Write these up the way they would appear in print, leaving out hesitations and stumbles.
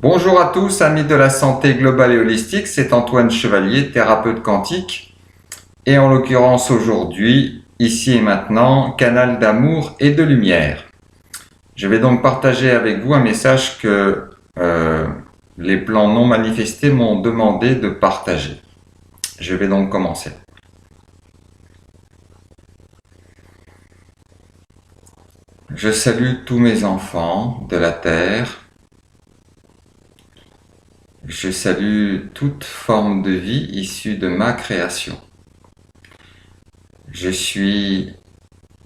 Bonjour à tous, amis de la santé globale et holistique, c'est Antoine Chevalier, thérapeute quantique, et en l'occurrence aujourd'hui, ici et maintenant, canal d'amour et de lumière. Je vais donc partager avec vous un message que les plans non manifestés m'ont demandé de partager. Je vais donc commencer. Je salue tous mes enfants de la Terre. Je salue toute forme de vie issue de ma création. Je suis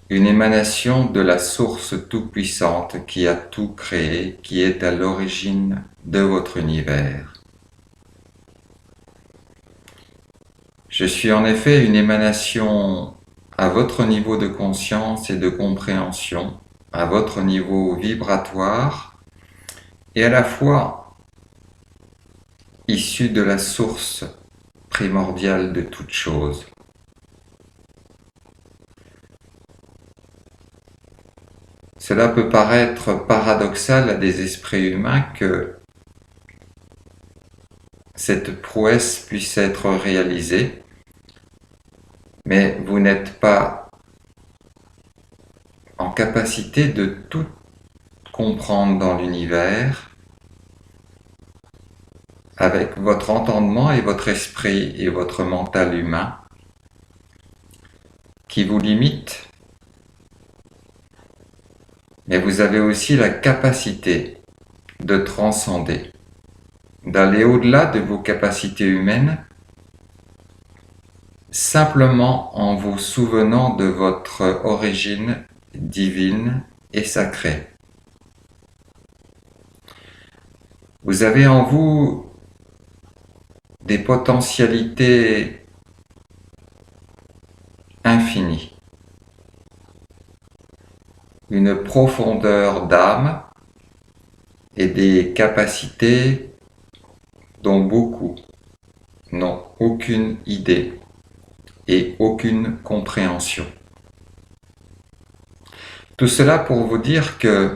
une émanation de la source tout-puissante qui a tout créé, qui est à l'origine de votre univers. Je suis en effet une émanation à votre niveau de conscience et de compréhension, à votre niveau vibratoire, et à la fois issue de la source primordiale de toute chose. Cela peut paraître paradoxal à des esprits humains que cette prouesse puisse être réalisée, mais vous n'êtes pas en capacité de tout comprendre dans l'univers avec votre entendement et votre esprit et votre mental humain qui vous limite. Mais vous avez aussi la capacité de transcender, d'aller au-delà de vos capacités humaines, simplement en vous souvenant de votre origine divine et sacrée. Vous avez en vous des potentialités infinies, une profondeur d'âme et des capacités dont beaucoup n'ont aucune idée et aucune compréhension. Tout cela pour vous dire que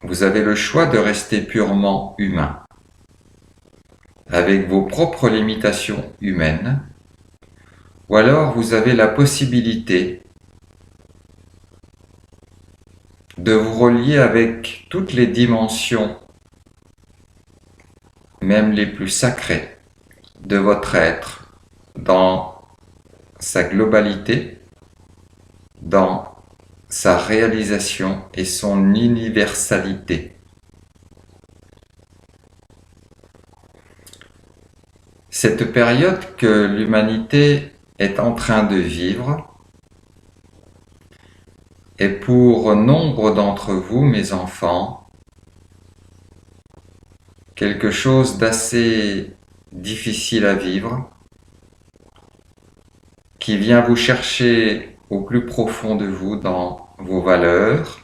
vous avez le choix de rester purement humain, avec vos propres limitations humaines, ou alors vous avez la possibilité de vous relier avec toutes les dimensions, même les plus sacrées, de votre être, dans sa globalité, dans sa réalisation et son universalité. Cette période que l'humanité est en train de vivre est pour nombre d'entre vous, mes enfants, quelque chose d'assez difficile à vivre, qui vient vous chercher au plus profond de vous dans vos valeurs,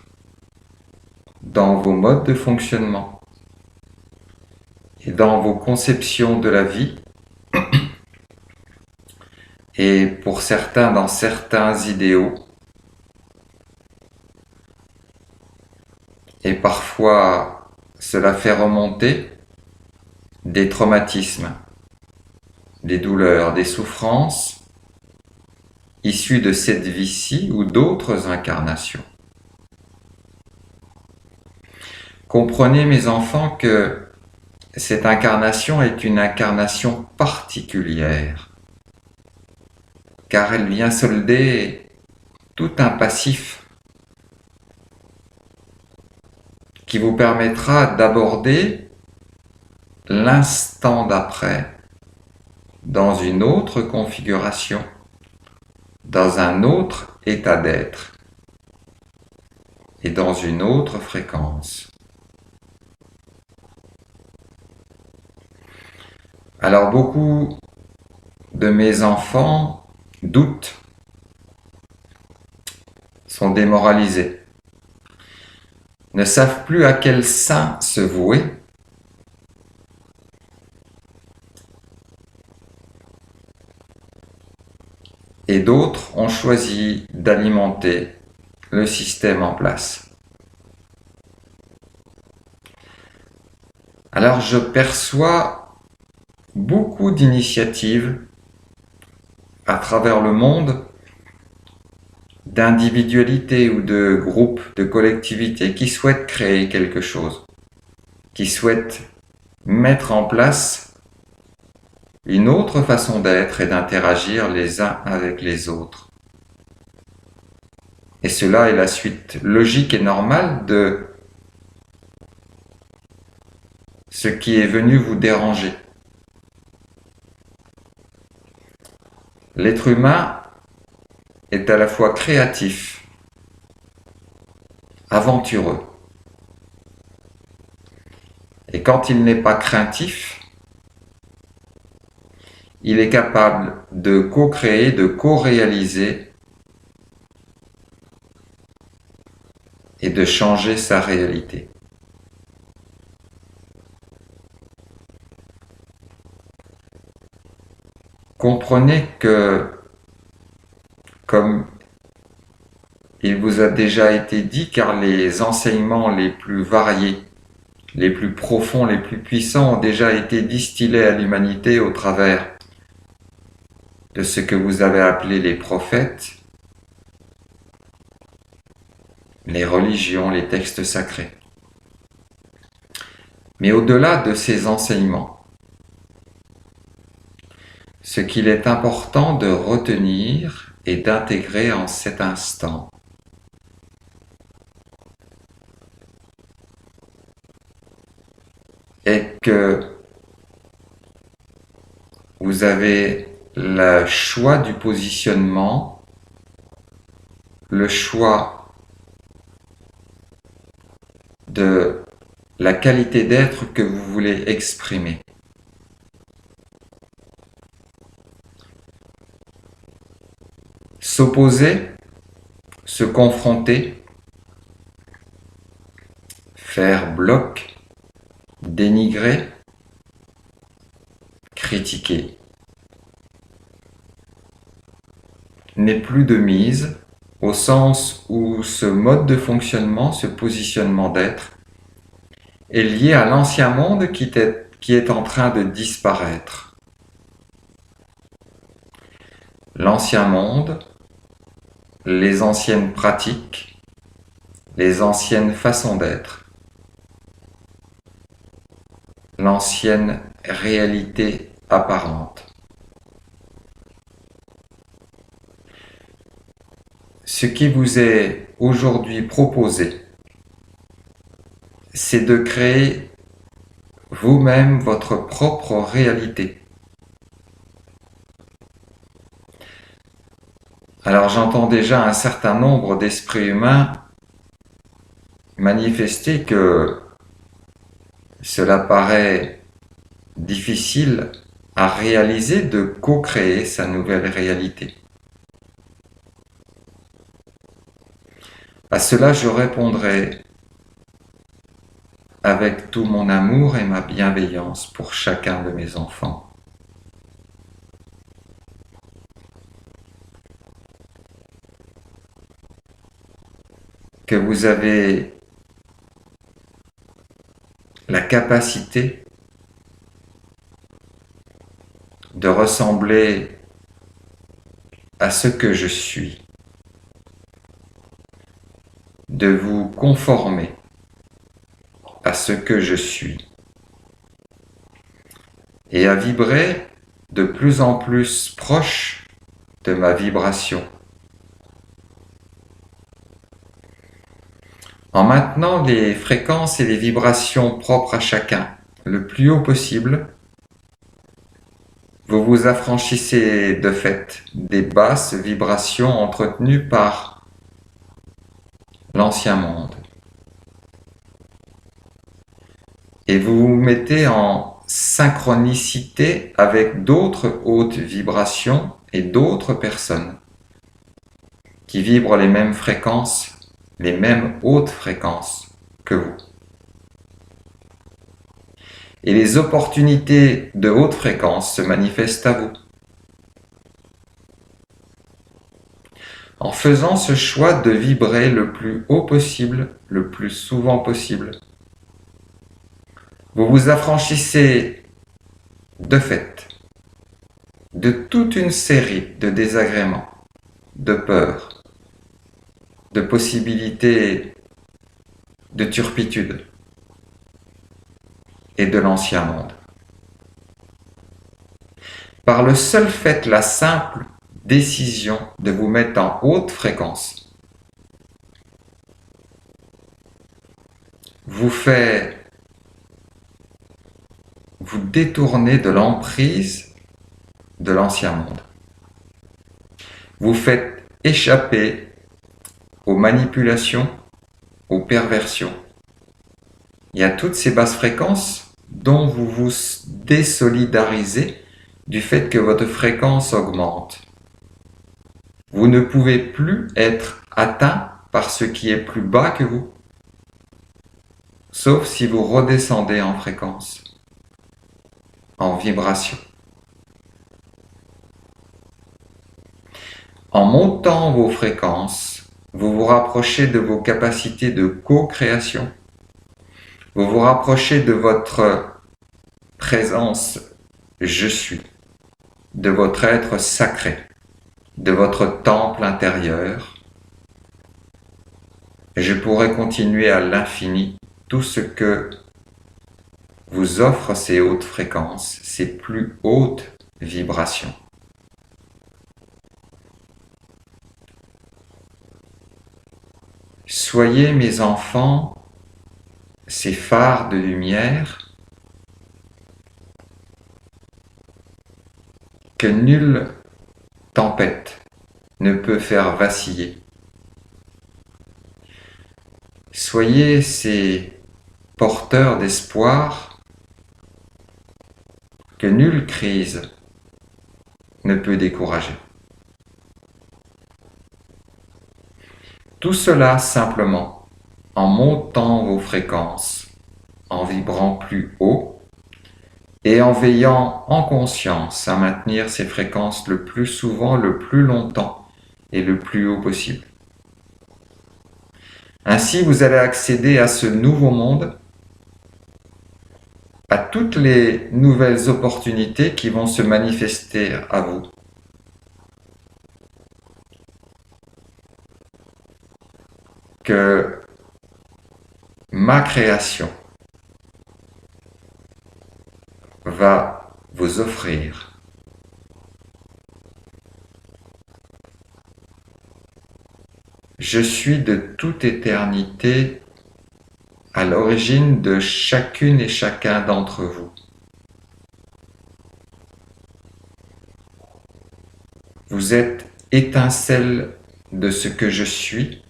dans vos modes de fonctionnement et dans vos conceptions de la vie, et pour certains dans certains idéaux, et parfois cela fait remonter des traumatismes, des douleurs, des souffrances issues de cette vie-ci ou d'autres incarnations. Comprenez, mes enfants, que cette incarnation est une incarnation particulière, car elle vient solder tout un passif qui vous permettra d'aborder l'instant d'après dans une autre configuration, dans un autre état d'être et dans une autre fréquence. Alors beaucoup de mes enfants doutent, sont démoralisés, ne savent plus à quel saint se vouer, et d'autres ont choisi d'alimenter le système en place. Alors je perçois beaucoup d'initiatives à travers le monde, d'individualités ou de groupes, de collectivités qui souhaitent créer quelque chose, qui souhaitent mettre en place une autre façon d'être et d'interagir les uns avec les autres. Et cela est la suite logique et normale de ce qui est venu vous déranger. L'être humain est à la fois créatif, aventureux, et quand il n'est pas craintif, il est capable de co-créer, de co-réaliser et de changer sa réalité. Comprenez que, comme il vous a déjà été dit, car les enseignements les plus variés, les plus profonds, les plus puissants ont déjà été distillés à l'humanité au travers de ce que vous avez appelé les prophètes, les religions, les textes sacrés. Mais au-delà de ces enseignements, ce qu'il est important de retenir et d'intégrer en cet instant, est que vous avez le choix du positionnement, le choix de la qualité d'être que vous voulez exprimer. S'opposer, se confronter, faire bloc, dénigrer, critiquer, n'est plus de mise au sens où ce mode de fonctionnement, ce positionnement d'être, est lié à l'ancien monde qui est en train de disparaître. L'ancien monde, les anciennes pratiques, les anciennes façons d'être, l'ancienne réalité apparente. Ce qui vous est aujourd'hui proposé, c'est de créer vous-même votre propre réalité. Alors j'entends déjà un certain nombre d'esprits humains manifester que cela paraît difficile à réaliser de co-créer sa nouvelle réalité. À cela, je répondrai avec tout mon amour et ma bienveillance pour chacun de mes enfants. Que vous avez la capacité de ressembler à ce que je suis, de vous conformer à ce que je suis et à vibrer de plus en plus proche de ma vibration. En maintenant les fréquences et les vibrations propres à chacun le plus haut possible, vous vous affranchissez de fait des basses vibrations entretenues par l'ancien monde. Et vous vous mettez en synchronicité avec d'autres hautes vibrations et d'autres personnes qui vibrent les mêmes fréquences, les mêmes hautes fréquences que vous. Et les opportunités de haute fréquence se manifestent à vous. En faisant ce choix de vibrer le plus haut possible, le plus souvent possible, Vous vous affranchissez de fait de toute une série de désagréments, de peurs, de possibilités de turpitude et de l'ancien monde. Par le seul fait, la simple décision de vous mettre en haute fréquence vous fait vous détourner de l'emprise de l'ancien monde. Vous faites échapper aux manipulations, aux perversions. Il y a toutes ces basses fréquences dont vous vous désolidarisez du fait que votre fréquence augmente. Vous ne pouvez plus être atteint par ce qui est plus bas que vous, sauf si vous redescendez en fréquence, en vibration. En montant vos fréquences, vous vous rapprochez de vos capacités de co-création, vous vous rapprochez de votre présence « Je suis », de votre être sacré, de votre temple intérieur. Je pourrais continuer à l'infini tout ce que vous offrent ces hautes fréquences, ces plus hautes vibrations. Soyez mes enfants, ces phares de lumière que nulle tempête ne peut faire vaciller. Soyez ces porteurs d'espoir que nulle crise ne peut décourager. Tout cela simplement en montant vos fréquences, en vibrant plus haut et en veillant en conscience à maintenir ces fréquences le plus souvent, le plus longtemps et le plus haut possible. Ainsi, vous allez accéder à ce nouveau monde, à toutes les nouvelles opportunités qui vont se manifester à vous. Que ma création va vous offrir. Je suis de toute éternité à l'origine de chacune et chacun d'entre vous. Vous êtes étincelle de ce que je suis,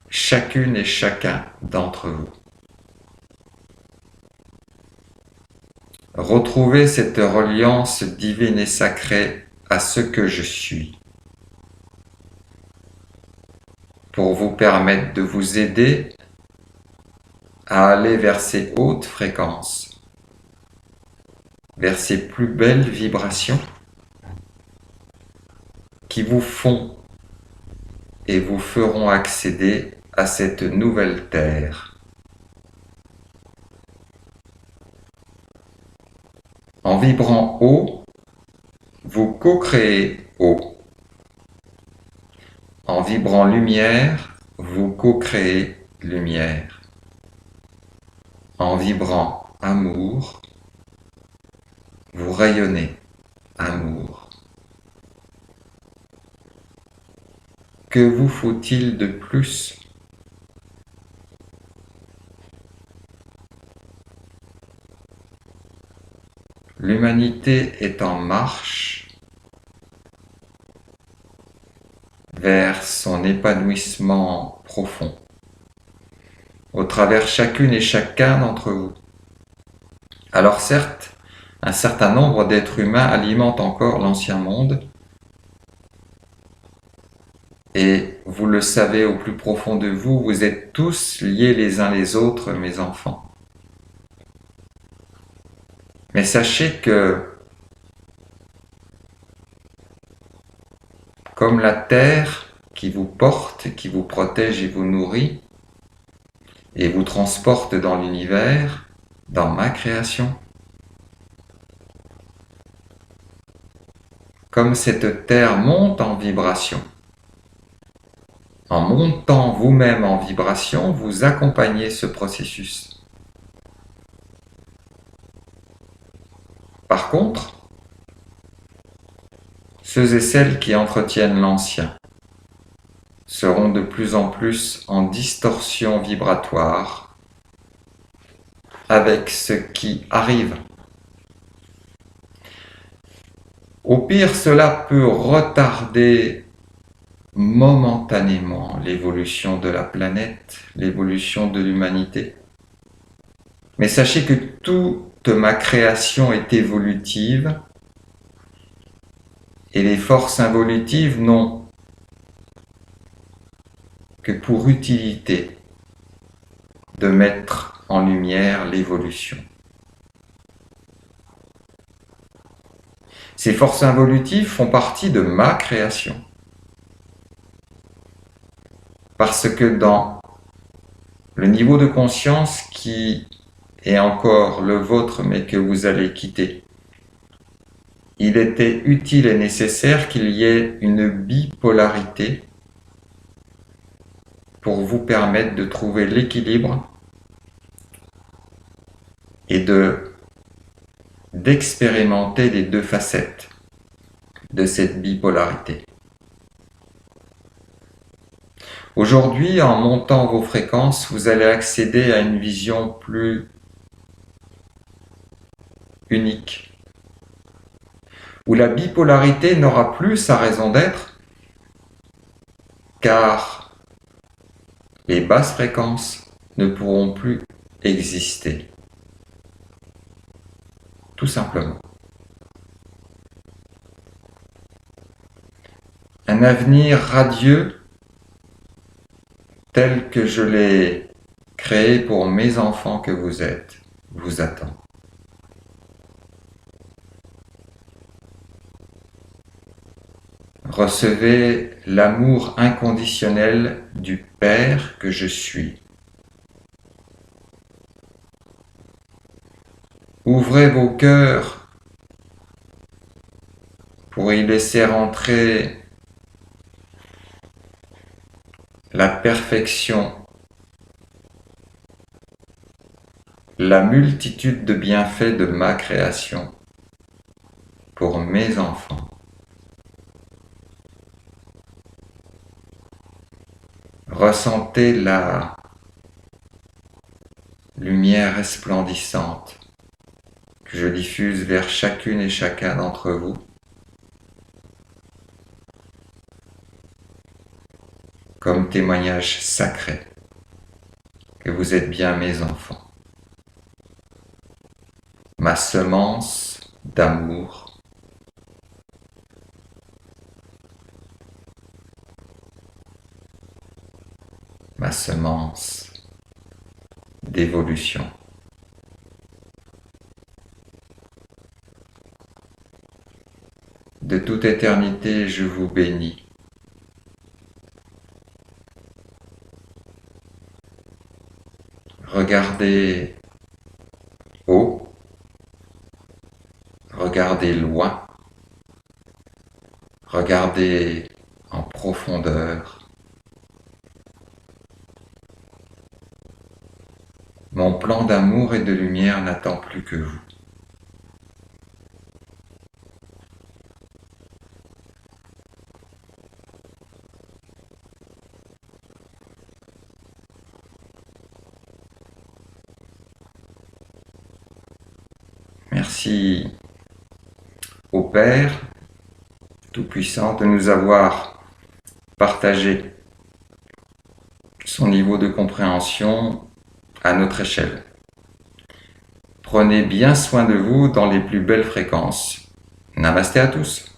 chacune et chacun d'entre vous. Retrouvez cette reliance divine et sacrée à ce que je suis, pour vous permettre de vous aider à aller vers ces hautes fréquences, vers ces plus belles vibrations qui vous font et vous feront accéder à cette nouvelle terre. En vibrant haut, vous co-créez haut. En vibrant lumière, vous co-créez lumière. En vibrant amour, vous rayonnez amour. Que vous faut-il de plus ? L'humanité est en marche vers son épanouissement profond, au travers chacune et chacun d'entre vous. Alors certes, un certain nombre d'êtres humains alimentent encore l'ancien monde, et vous le savez au plus profond de vous, vous êtes tous liés les uns les autres, mes enfants. Mais sachez que, comme la terre qui vous porte, qui vous protège et vous nourrit, et vous transporte dans l'univers, dans ma création. Comme cette terre monte en vibration. En montant vous-même en vibration, vous accompagnez ce processus. Par contre, ceux et celles qui entretiennent l'ancien seront de plus en plus en distorsion vibratoire avec ce qui arrive. Au pire, cela peut retarder momentanément l'évolution de la planète, l'évolution de l'humanité. Mais sachez que toute ma création est évolutive et les forces involutives n'ont que pour utilité de mettre en lumière l'évolution. Ces forces involutives font partie de ma création. Parce que dans le niveau de conscience qui est encore le vôtre mais que vous allez quitter, il était utile et nécessaire qu'il y ait une bipolarité pour vous permettre de trouver l'équilibre et d'expérimenter les deux facettes de cette bipolarité. Aujourd'hui, en montant vos fréquences, vous allez accéder à une vision plus unique, où la bipolarité n'aura plus sa raison d'être, car les basses fréquences ne pourront plus exister. Tout simplement. Un avenir radieux tel que je l'ai créé pour mes enfants que vous êtes, vous attend. Recevez l'amour inconditionnel du Père que je suis. Ouvrez vos cœurs pour y laisser entrer la perfection, la multitude de bienfaits de ma création pour mes enfants. Ressentez la lumière resplendissante que je diffuse vers chacune et chacun d'entre vous. Comme témoignage sacré que vous êtes bien mes enfants. Ma semence d'amour, ma semence d'évolution. De toute éternité, je vous bénis. Regardez haut, regardez loin, regardez en profondeur. Mon plan d'amour et de lumière n'attend plus que vous. Merci au Père Tout-Puissant de nous avoir partagé son niveau de compréhension à notre échelle. Prenez bien soin de vous dans les plus belles fréquences. Namasté à tous.